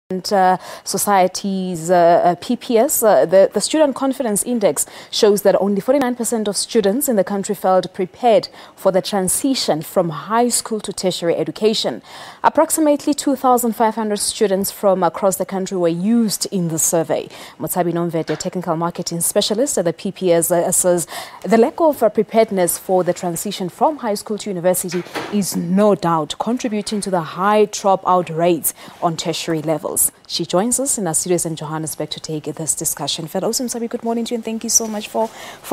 Society's PPS, the Student Confidence Index shows that only 49% of students in the country felt prepared for the transition from high school to tertiary education. Approximately 2,500 students from across the country were used in the survey. Motshabi Nomvethe, a technical marketing specialist at the PPS, says the lack of preparedness for the transition from high school to university is no doubt contributing to the high dropout rates on tertiary levels. She joins us in our studios in Johannesburg to take this discussion. Fellow Motshabi, good morning to you and thank you so much for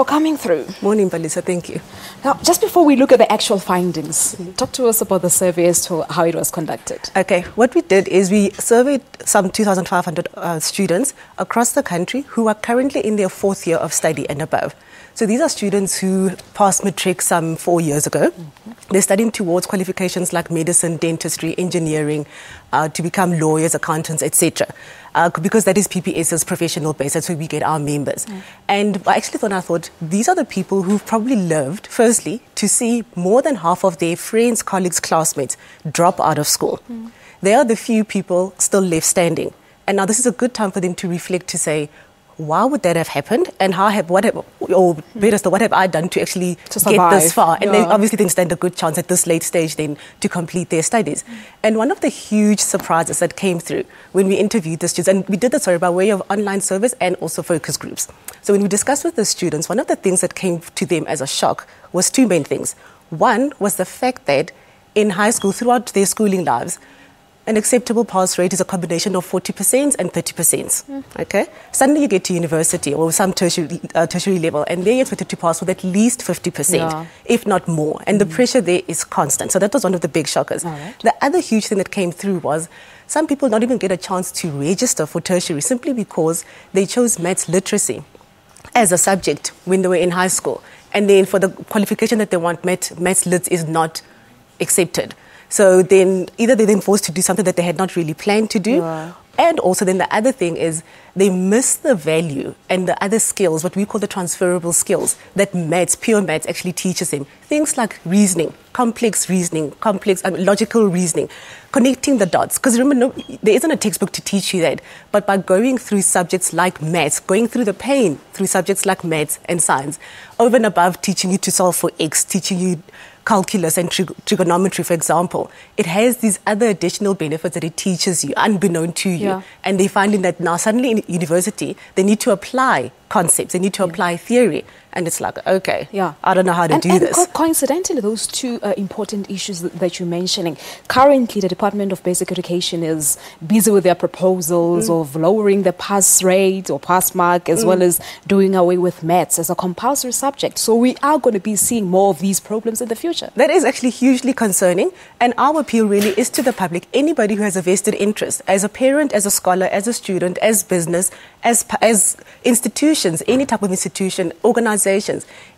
coming through. Morning, Balisa. Thank you. Now, just before we look at the actual findings, talk to us about the survey as to how it was conducted. Okay, what we did is we surveyed some 2,500 students across the country who are currently in their fourth year of study and above. So these are students who passed matric some 4 years ago. They're studying towards qualifications like medicine, dentistry, engineering, to become lawyers, accountants, etc. Because that is PPS's professional base. That's where we get our members. And I actually thought these are the people who've probably lived, firstly, to see more than half of their friends, colleagues, classmates drop out of school. They are the few people still left standing. And now this is a good time for them to reflect, to say, why would that have happened, and what have I done to actually get this far? And they obviously then stand a good chance at this late stage then to complete their studies. And one of the huge surprises that came through when we interviewed the students, and we did this by way of online service and also focus groups. So when we discussed with the students, one of the things that came to them as a shock was two main things. One was the fact that in high school, throughout their schooling lives, an acceptable pass rate is a combination of 40% and 30%. Okay? Suddenly you get to university or some tertiary level and they're expected to pass with at least 50%, if not more. And the pressure there is constant. So that was one of the big shockers. Right. The other huge thing that came through was some people not even get a chance to register for tertiary simply because they chose maths literacy as a subject when they were in high school. And then for the qualification that they want, maths lit is not accepted. So then either they're then forced to do something that they had not really planned to do. And also then the other thing is they miss the value and the other skills, what we call the transferable skills, that pure maths actually teaches them. Things like reasoning, complex logical reasoning, connecting the dots. Because remember, there isn't a textbook to teach you that. But by going through subjects like maths, going through the pain through subjects like maths and science, over and above teaching you to solve for X, teaching you calculus and trigonometry, for example, it has these other additional benefits that it teaches you, unbeknown to you. And they're finding that now suddenly in university, they need to apply concepts, they need to apply theory. And it's like, okay, I don't know how to do this. Coincidentally, those two important issues that you're mentioning, currently the Department of Basic Education is busy with their proposals of lowering the pass rate or pass mark, as well as doing away with maths as a compulsory subject. So we are going to be seeing more of these problems in the future. That is actually hugely concerning. And our appeal really is to the public, anybody who has a vested interest, as a parent, as a scholar, as a student, as business, as institutions, any type of institution, organizations,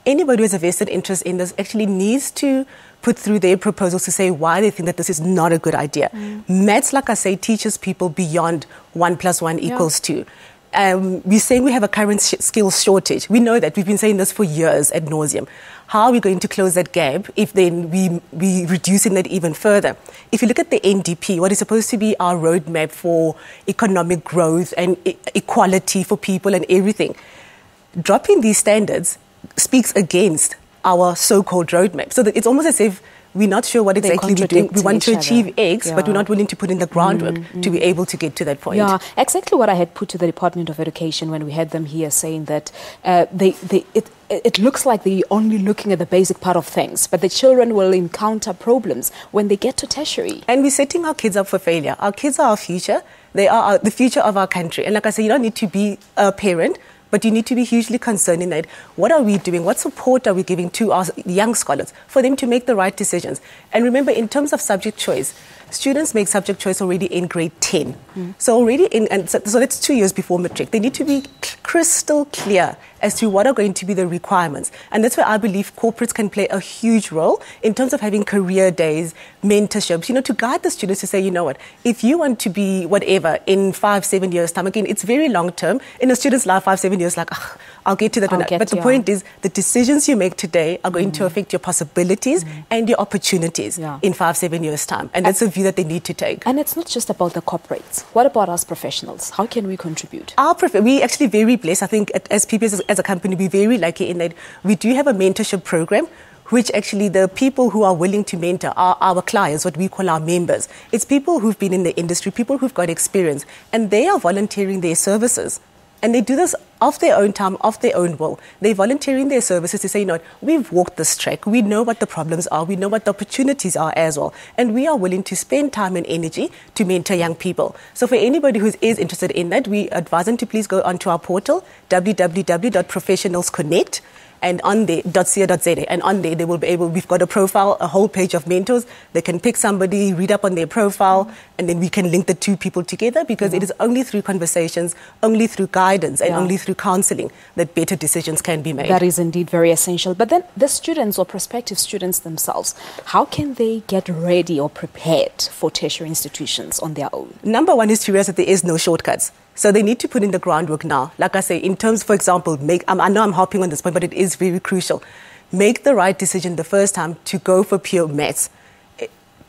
anybody who has a vested interest in this actually needs to put through their proposals to say why they think that this is not a good idea. Maths, like I say, teaches people beyond 1 + 1 = 2. We're saying we have a current skills shortage. We know that. We've been saying this for years ad nauseum. How are we going to close that gap if then we reducing that even further? If you look at the NDP, what is supposed to be our roadmap for economic growth and equality for people and everything, dropping these standards speaks against our so-called roadmap. So that it's almost as if we're not sure what exactly we think. We want to achieve X, but we're not willing to put in the groundwork to be able to get to that point. Yeah, exactly what I had put to the Department of Education when we had them here, saying that it looks like they're only looking at the basic part of things, but the children will encounter problems when they get to tertiary. And we're setting our kids up for failure. Our kids are our future. They are the future of our country. And like I said, you don't need to be a parent, but you need to be hugely concerned in that what are we doing, what support are we giving to our young scholars for them to make the right decisions. And remember, in terms of subject choice, students make subject choice already in grade 10. So already so that's 2 years before matric. They need to be crystal clear as to what are going to be the requirements. And that's where I believe corporates can play a huge role in terms of having career days, mentorships, to guide the students to say, you know what, if you want to be whatever in 5-7 years time, again, it's very long term. In a student's life, 5-7 years, like, I'll get to that one. But the point is, the decisions you make today are going to affect your possibilities and your opportunities in 5-7 years' time. And that's a view that they need to take. And it's not just about the corporates. What about us professionals? How can we contribute? We're actually very blessed. I think as PPS, as a company, we're very lucky in that we do have a mentorship program, which actually the people who are willing to mentor are our clients, what we call our members. It's people who've been in the industry, people who've got experience, and they are volunteering their services. And they do this off their own time, off their own will. They're volunteering their services to say, you know, we've walked this track. We know what the problems are. We know what the opportunities are as well. And we are willing to spend time and energy to mentor young people. So for anybody who is interested in that, we advise them to please go onto our portal, www.professionalsconnect. And on there, .co.za, and on there they will be able, we've got a profile, a whole page of mentors. They can pick somebody, read up on their profile, and then we can link the two people together, because it is only through conversations, only through guidance, and only through counseling that better decisions can be made. That is indeed very essential. But then the students or prospective students themselves, how can they get ready or prepared for tertiary institutions on their own? Number one is to realize that there is no shortcuts. So they need to put in the groundwork now. Like I say, in terms, for example, I know I'm hopping on this point, but it is very crucial. Make the right decision the first time to go for pure maths.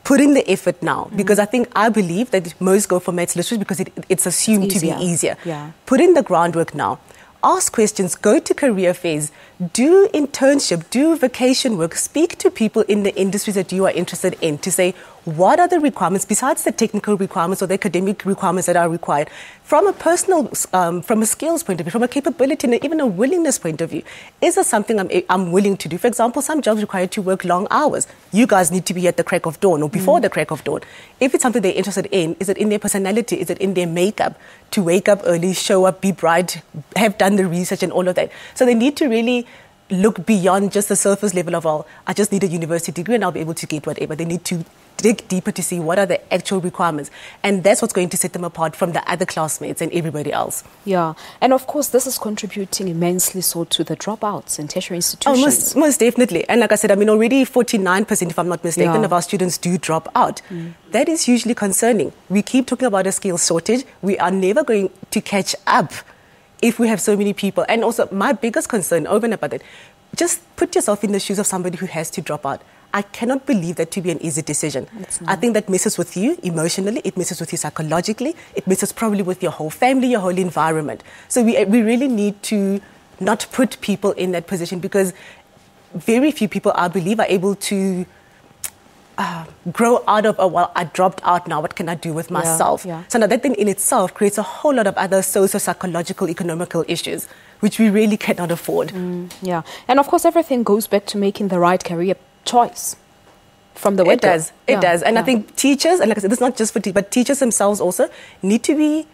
Put in the effort now, because I believe that most go for maths literacy because it's assumed to be easier. Yeah. Put in the groundwork now. Ask questions, go to career fairs, do internship, do vacation work, speak to people in the industries that you are interested in to say, what are the requirements besides the technical requirements or the academic requirements that are required from a personal, from a skills point of view, from a capability and even a willingness point of view? Is there something I'm willing to do? For example, some jobs require you to work long hours. You guys need to be at the crack of dawn or before the crack of dawn. If it's something they're interested in, is it in their personality? Is it in their makeup? To wake up early, show up, be bright, have done the research and all of that. So they need to really look beyond just the surface level of, I just need a university degree and I'll be able to get whatever. They need to dig deeper to see what are the actual requirements. And that's what's going to set them apart from the other classmates and everybody else. Yeah. And of course, this is contributing immensely so to the dropouts in tertiary institutions. Oh, most definitely. And like I said, already 49%, if I'm not mistaken, of our students do drop out. That is hugely concerning. We keep talking about a skills shortage. We are never going to catch up if we have so many people. And also, my biggest concern over and above that, just put yourself in the shoes of somebody who has to drop out. I cannot believe that to be an easy decision. I think that messes with you emotionally, it messes with you psychologically, it messes probably with your whole family, your whole environment. So we really need to not put people in that position, because very few people, I believe, are able to grow out of, I dropped out now, what can I do with myself? So now that then in itself creates a whole lot of other socio-psychological, economical issues, which we really cannot afford. And of course, everything goes back to making the right career choice from the word. It does. And I think teachers, and like I said, this is not just for teachers, but teachers themselves also need to be,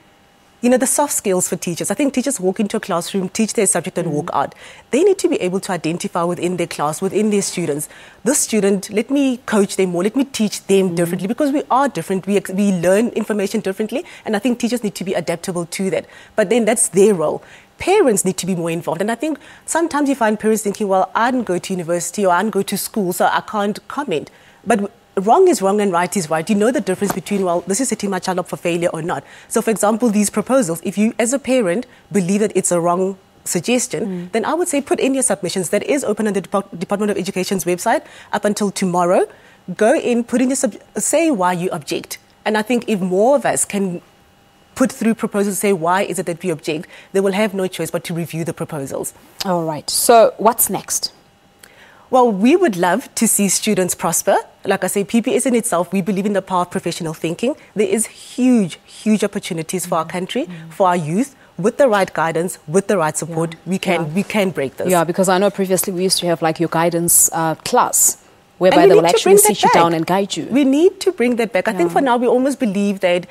the soft skills for teachers. I think teachers walk into a classroom, teach their subject and walk out. They need to be able to identify within their class, within their students, this student, let me coach them more, let me teach them differently, because we are different. We learn information differently, and I think teachers need to be adaptable to that. But then that's their role. Parents need to be more involved. And I think sometimes you find parents thinking, well, I didn't go to university or I didn't go to school, so I can't comment. But wrong is wrong and right is right. You know the difference between, well, this is setting my child up for failure or not. So, for example, these proposals, if you as a parent believe that it's a wrong suggestion, then I would say put in your submissions. That is open on the Department of Education's website up until tomorrow. Go in, put in your say why you object. And I think if more of us can put through proposals, say why is it that we object, they will have no choice but to review the proposals. All right. So what's next? Well, we would love to see students prosper. Like I say, PPS in itself, we believe in the power of professional thinking. There is huge, huge opportunities for our country, for our youth. With the right guidance, with the right support, we can break this. Yeah, because I know previously we used to have like your guidance class, whereby they will actually sit you down and guide you. We need to bring that back. I think for now we almost believe that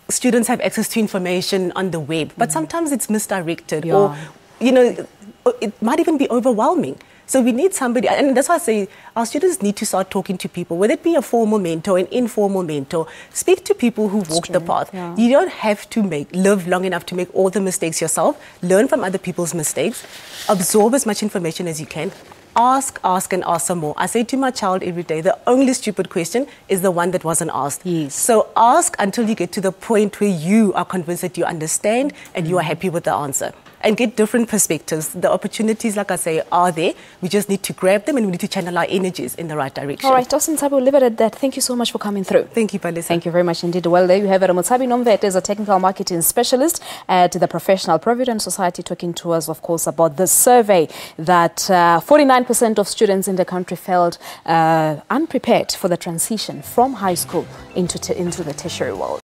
students have access to information on the web, but sometimes it's misdirected or, it might even be overwhelming. So we need somebody, and that's why I say our students need to start talking to people, whether it be a formal mentor, an informal mentor. Speak to people who walk the path. You don't have to live long enough to make all the mistakes yourself. Learn from other people's mistakes. Absorb as much information as you can. Ask, and ask some more. I say to my child every day, the only stupid question is the one that wasn't asked. Yes. So ask until you get to the point where you are convinced that you understand and you are happy with the answer. and get different perspectives. The opportunities, like I say, are there. We just need to grab them and we need to channel our energies in the right direction. All right, Motshabi, we'll leave it at that. Thank you so much for coming through. Thank you, Palisa. Thank you very much indeed. Well, there you have it. Motshabi Nomvethe is a technical marketing specialist at the Professional Provident Society, talking to us, of course, about the survey that 49% of students in the country felt unprepared for the transition from high school into the tertiary world.